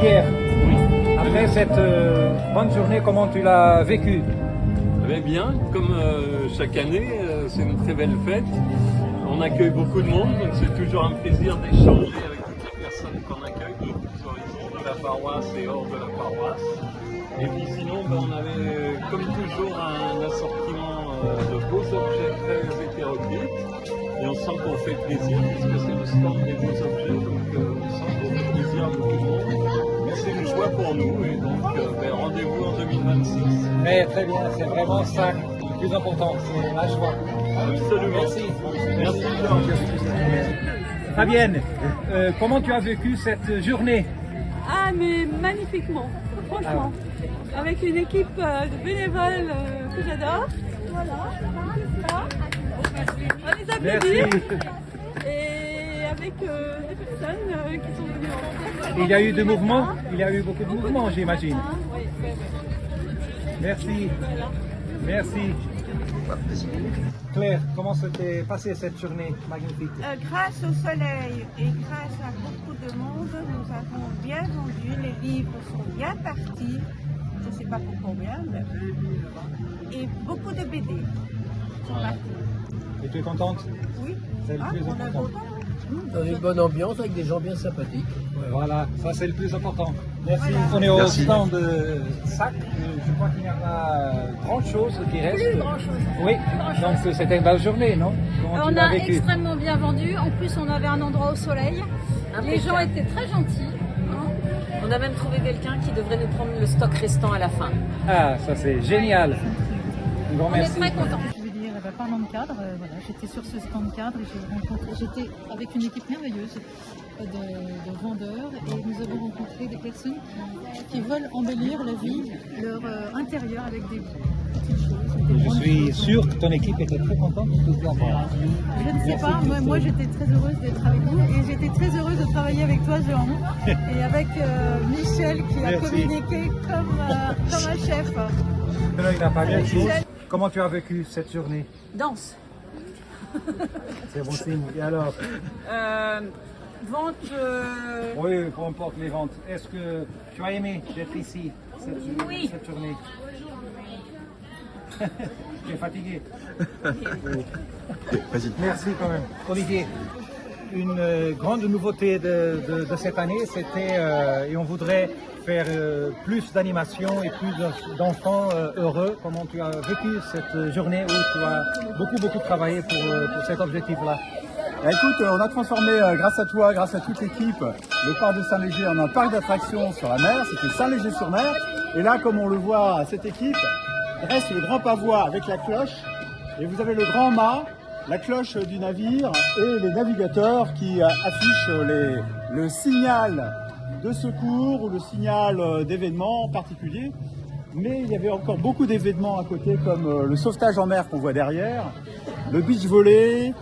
Pierre, après cette bonne journée, comment tu l'as vécue? Bien, comme chaque année, c'est une très belle fête. On accueille beaucoup de monde, donc c'est toujours un plaisir d'échanger avec toutes les personnes qu'on accueille, que ce soit ici dans la paroisse et hors de la paroisse. Et puis sinon, on avait comme toujours un assortiment de beaux objets très hétéroclites. Et on sent qu'on fait plaisir, puisque c'est le stand des beaux objets, donc on sent qu'on fait plaisir à beaucoup de monde. Mais c'est une joie pour nous, et donc rendez-vous en 2026. Mais très bien, c'est vraiment ça le plus important, c'est la joie. Absolument. Merci. Merci Georges. Fabienne, comment tu as vécu cette journée? Ah, mais magnifiquement, franchement. Avec une équipe de bénévoles que j'adore. Voilà, c'est ça. On les applaudit. Et avec des personnes qui sont venues en rencontre. Il y a eu des mouvements? Il y a eu beaucoup de mouvements, j'imagine. Oui. Merci. Merci. Claire, comment s'était passée cette journée magnifique? Grâce au soleil et grâce à beaucoup de monde, nous avons bien vendu, les livres sont bien partis, je ne sais pas pour combien, mais... et beaucoup de BD sont partis. Et tu es contente? Oui, C'est le plus on est important. content. Dans une bonne ambiance avec des gens bien sympathiques. Voilà, ça c'est le plus important. Merci. Voilà. On est au Merci. stand de Sac. Je crois qu'il y en a grand chose qui reste. Plus grand chose. Oui, donc c'était une belle journée, non? Comment tu On l'as a vécu? extrêmement bien vendu. En plus, on avait un endroit au soleil. Les gens étaient très gentils. On a même trouvé quelqu'un qui devrait nous prendre le stock restant à la fin. Ah, ça c'est génial. Un grand On est merci. très contents. Je veux dire, parlant de cadre, voilà, j'étais sur ce stand cadre et j'étais avec une équipe merveilleuse de vendeurs et nous avons rencontré des personnes qui veulent embellir la vie, leur intérieur avec des petites choses. des Je grandes suis choses. sûr que ton équipe était très contente de te voir. Je ne sais pas, moi j'étais très heureuse d'être avec vous et j'étais très heureuse de travailler avec toi, Jean, et avec Michel qui a Merci. communiqué comme un chef. Il n'a pas grand-chose. Comment tu as vécu cette journée? Danse. C'est bon signe. Et alors? Vente. Oui, peu importe les ventes. Est-ce que tu as aimé d'être ici Oui. cette journée? Tu es fatigué? Vas-y. Merci quand même. Olivier, une grande nouveauté de cette année, c'était, et on voudrait faire plus d'animation et plus d'enfants heureux. Comment tu as vécu cette journée où tu as beaucoup travaillé pour cet objectif-là? Écoute, on a transformé, grâce à toi, grâce à toute l'équipe, le parc de Saint-Léger en un parc d'attractions sur la mer. C'était Saint-Léger-sur-Mer. Et là, comme on le voit, cette équipe dresse le grand pavois avec la cloche. Et vous avez le grand mât, la cloche du navire et les navigateurs qui affichent le signal de secours ou le signal d'événements particuliers. Mais il y avait encore beaucoup d'événements à côté, comme le sauvetage en mer qu'on voit derrière, le beach volley.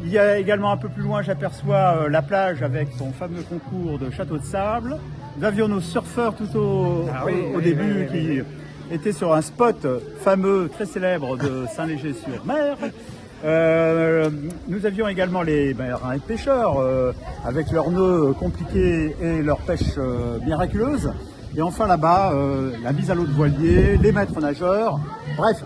Il y a également un peu plus loin, j'aperçois la plage avec son fameux concours de château de sable. Nous avions nos surfeurs tout au début qui étaient sur un spot fameux, très célèbre de Saint-Léger-sur-Mer. Nous avions également les marins et pêcheurs avec leurs nœuds compliqués et leur pêche miraculeuse. Et enfin là-bas, la mise à l'eau de voilier, les maîtres nageurs. Bref,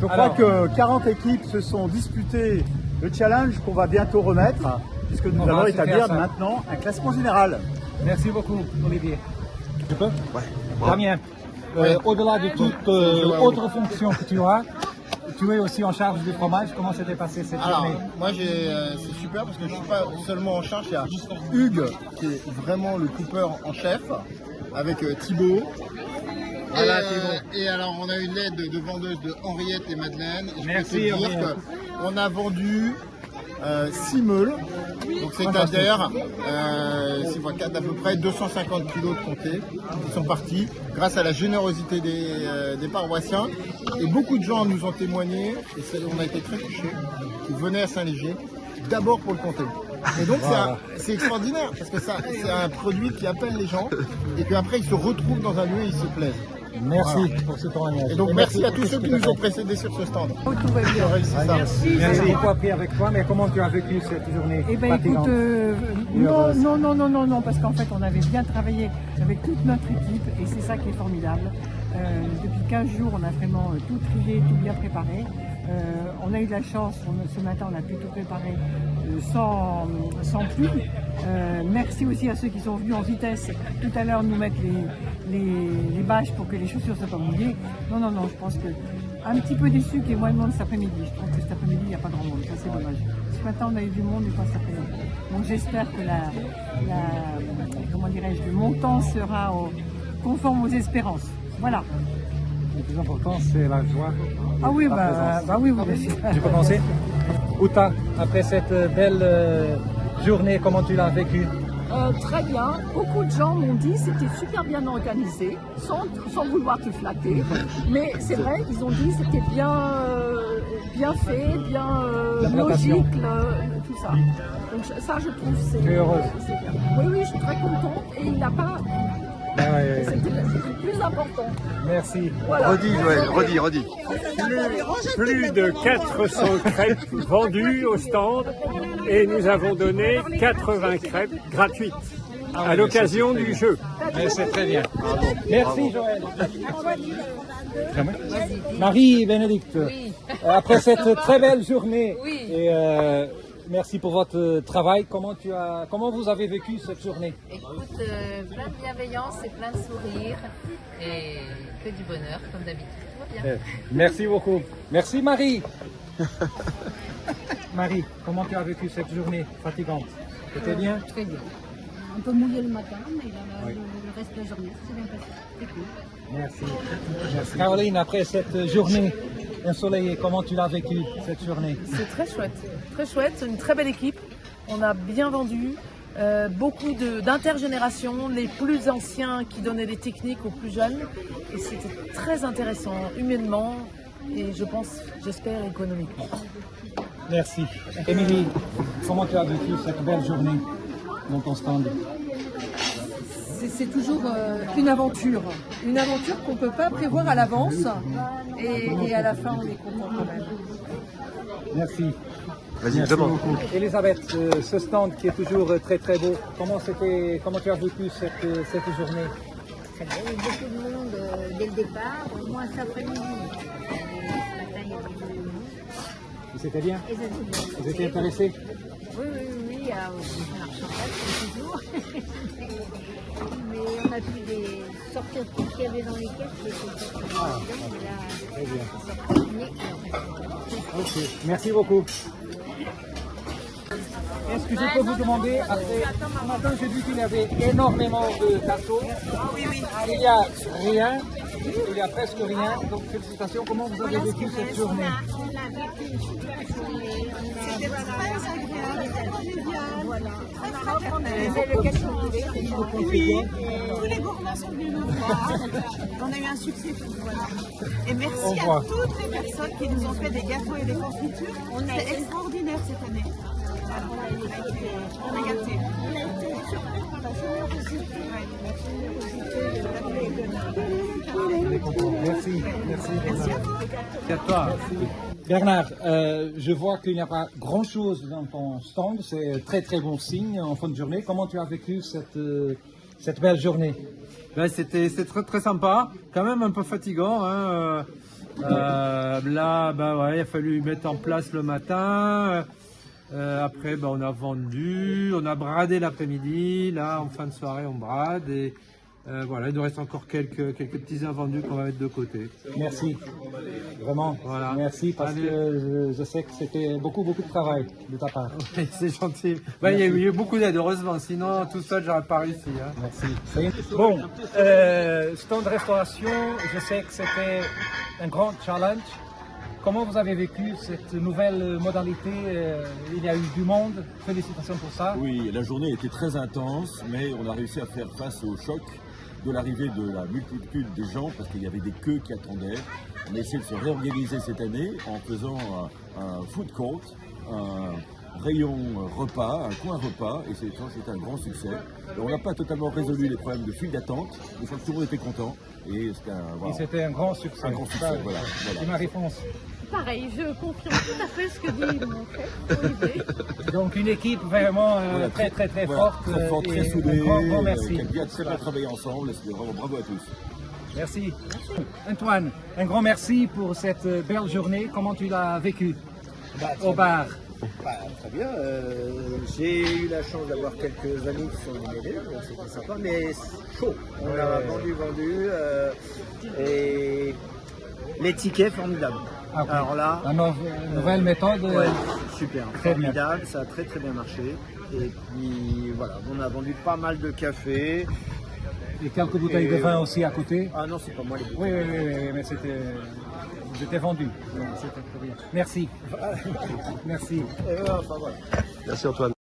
je crois que 40 équipes se sont disputées le challenge qu'on va bientôt remettre, puisque nous allons établir maintenant un classement général. Merci beaucoup, Olivier. Je peux? Ouais. Damien, au-delà de toute autre fonction que tu as, tu es aussi en charge du fromage. Comment s'était passé cette journée? Moi, c'est super parce que je ne suis pas seulement en charge. Il y a Hugues qui est vraiment le coupeur en chef avec Thibaut. Voilà, Thibaut. Et alors, on a eu l'aide de vendeuses de Henriette et Madeleine. Et merci. Je peux te dire qu'on a vendu 6 meules. Donc c'est-à-dire à peu près 250 kilos de comté qui sont partis grâce à la générosité des paroissiens. Et beaucoup de gens nous ont témoigné, et on a été très touchés, qu'ils venaient à Saint-Léger d'abord pour le comté. Et donc c'est extraordinaire parce que c'est un produit qui appelle les gens et qu'après ils se retrouvent dans un lieu et ils se plaisent. Merci pour ce témoignage. Et donc merci à tous ceux qui nous ont précédés sur ce stand. Tout va bien. Merci. J'ai beaucoup appris avec toi, mais comment tu as vécu cette journée? Eh bien écoute, non, parce qu'en fait on avait bien travaillé avec toute notre équipe et c'est ça qui est formidable. Depuis 15 jours, on a vraiment tout trié, tout bien préparé. On a eu de la chance, ce matin on a pu tout préparer sans pluie. Merci aussi à ceux qui sont venus en vitesse tout à l'heure nous mettre les bâches pour que les chaussures ne soient pas mouillées. Non, je pense que un petit peu déçu qu'il y ait moins de monde cet après-midi. Je trouve que cet après-midi il n'y a pas grand monde, ça c'est dommage. Ce matin on a eu du monde et pas cet après-midi. Donc j'espère que le montant sera conforme aux espérances. Voilà. Le plus important, c'est la joie. Ah oui, oui, bien sûr. Je peux commencer. Uta, après cette belle journée, comment tu l'as vécue? Très bien. Beaucoup de gens m'ont dit que c'était super bien organisé, sans vouloir te flatter. Mais c'est vrai, ils ont dit que c'était bien fait, bien logique, tout ça. Donc ça, je trouve, c'est... Tu es heureuse? Oui, je suis très contente. Et il n'a pas... C'était le plus important. Merci. Voilà. Redis, Joël, redis. Plus de 400 crêpes vendues au stand et nous avons donné 80 crêpes gratuites à l'occasion du jeu. C'est très bien. Merci Joël. Marie-Bénédicte, après cette très belle journée, et merci pour votre travail. Comment vous avez vécu cette journée? Écoute, plein de bienveillance et plein de sourires et que du bonheur comme d'habitude. Tout va bien. Merci beaucoup. Merci Marie. Marie, comment tu as vécu cette journée fatigante? C'était bien? Très bien. Un peu mouillé le matin, mais le reste de la journée, c'est bien passé. C'est cool. Merci. Caroline, après cette journée ensoleillée, comment tu l'as vécu cette journée? C'est très chouette, c'est une très belle équipe, on a bien vendu, beaucoup d'intergénérations, les plus anciens qui donnaient des techniques aux plus jeunes, et c'était très intéressant humainement et j'espère économiquement. Merci. Émilie, comment tu as vécu cette belle journée dans ton stand? C'est toujours une aventure qu'on ne peut pas prévoir à l'avance et à la fin on est content quand même. Merci. Vas-y, merci demande. beaucoup. Elisabeth, ce stand qui est toujours très très beau, comment tu as vécu cette journée? Il y avait beaucoup de monde dès le départ, au moins cet après-midi. Ce matin il y avait beaucoup de monde. C'était bien? Et ça s'est bien passé. Vous étiez intéressés? Oui, au marchandage, comme toujours. Mais on a pu sortir tout ce qu'il y avait dans les caisses, qui étaient Très bien. là, Ok, merci beaucoup. Est-ce que je peux vous demander, après ce matin j'ai vu qu'il y avait énormément de gâteaux. Il n'y a rien, il y a presque rien, donc félicitations. Comment vous avez vécu cette journée? On a vécu une super journée. C'était très agréable. Voilà. On a le gâteau. Oui, tous les gourmands sont venus nous voir. On a eu un succès fou. Voilà. Et merci à toutes les personnes qui nous ont fait des gâteaux et des confitures. C'était extraordinaire cette année. On a gâté. Merci. Merci à vous. Merci à toi. Bernard, je vois qu'il n'y a pas grand-chose dans ton stand. C'est très très bon signe en fin de journée. Comment tu as vécu cette belle journée? Ben, c'était très sympa, quand même un peu fatigant. Hein. Là, ben, ouais, il a fallu mettre en place le matin. Après, ben, on a vendu, on a bradé l'après-midi. Là, en fin de soirée, on brade. Et voilà, il nous reste encore quelques petits invendus qu'on va mettre de côté. Merci, vraiment. Voilà. Merci parce que je sais que c'était beaucoup de travail de ta part. Oui, c'est gentil. Ben, il y a eu beaucoup d'aide, heureusement. Sinon, tout seul, j'aurais pas réussi. Hein. Merci. Bon, stand de restauration, je sais que c'était un grand challenge. Comment vous avez vécu cette nouvelle modalité? Il y a eu du monde. Félicitations pour ça. Oui, la journée était très intense, mais on a réussi à faire face au choc de l'arrivée de la multitude des gens, parce qu'il y avait des queues qui attendaient. On a essayé de se réorganiser cette année en faisant un food court, un rayon repas, un coin repas, et c'est un grand succès. Et on n'a pas totalement résolu les problèmes de file d'attente, mais tout le monde était content. Et c'était un grand succès. Un grand succès, voilà. Et ma réponse? Pareil, je confirme tout à fait ce que dit mon frère. Donc une équipe vraiment très forte. Très forte, très soudée, grand merci. qui a bien très bien travaillé ensemble, et c'était vraiment bravo à tous. Merci. Antoine, un grand merci pour cette belle journée. Comment tu l'as vécu au bar? Très bien. J'ai eu la chance d'avoir quelques amis qui sont venus m'aider, donc c'était sympa, mais chaud. On a vendu et les tickets formidables. Okay. Alors là, la nouvelle méthode, super, très formidable, bien. Ça a très bien marché. Et puis voilà, on a vendu pas mal de café. Et quelques bouteilles de vin aussi à côté. Ah non, c'est pas moi les bouteilles. Oui, mais c'était vendu. Donc, c'était très bien. Merci. Merci. Enfin, voilà. Merci Antoine.